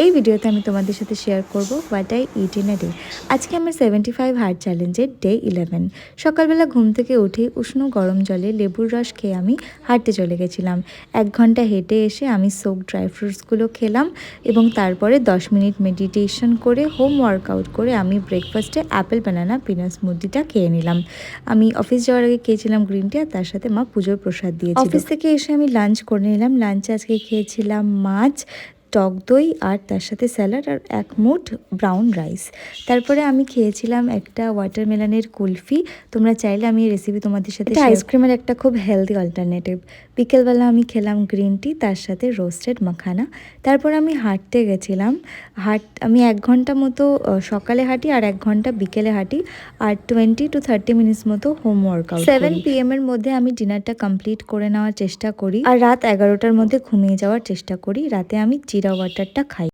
এই ভিডিওতে আমি তোমাদের সাথে শেয়ার করব what I it in a day. আজকে আমার 75 হার্ট চ্যালেঞ্জের ডে 11। সকালবেলা ঘুম থেকে উঠে উষ্ণ গরম জলে লেবুর রস খেয়ে আমি হাঁটতে চলে গেছিলাম। 1 ঘন্টা হেঁটে এসে আমি সোক ড্রাই ফ্রুটসগুলো খেলাম এবং তারপরে 10 মিনিট মেডিটেশন করে হোম ওয়ার্কআউট করে আমি ব্রেকফাস্টে অ্যাপেল বানানা পিনাট স্মুদিটা খেয়ে নিলাম। আমি অফিস যাওয়ার আগে খেয়েছিলাম গ্রিন টি, আর তার সাথে মা পুজোর প্রসাদ দিয়েছিল। অফিস থেকে এসে আমি লাঞ্চ করে নিলাম। লাঞ্চে আজকে খেয়েছিলাম মাছ, টক দই আর তার সাথে স্যালাড আর 1 মুঠ ব্রাউন রাইস। তারপরে আমি খেয়েছিলাম একটা ওয়াটারমেলনের কুলফি। তোমরা চাইলে আমি এই রেসিপি তোমাদের সাথে আইসক্রিমের একটা খুব হেলদি অল্টারনেটিভ। বিকেলবেলা আমি খেলাম গ্রিন টি, তার সাথে রোস্টেড মাখানা। তারপর আমি হাঁটতে গেছিলাম। আমি 1 ঘন্টা মতো সকালে হাঁটি আর 1 ঘন্টা বিকেলে হাঁটি, আর 20 to 30 মিনিটস মতো হোম ওয়ার্কআউট। 7 PM এর মধ্যে আমি ডিনারটা কমপ্লিট করে নেওয়ার চেষ্টা করি আর রাত 11টার মধ্যে ঘুমিয়ে যাওয়ার চেষ্টা করি। রাতে আমি জিরা ওয়াটারটা খাই।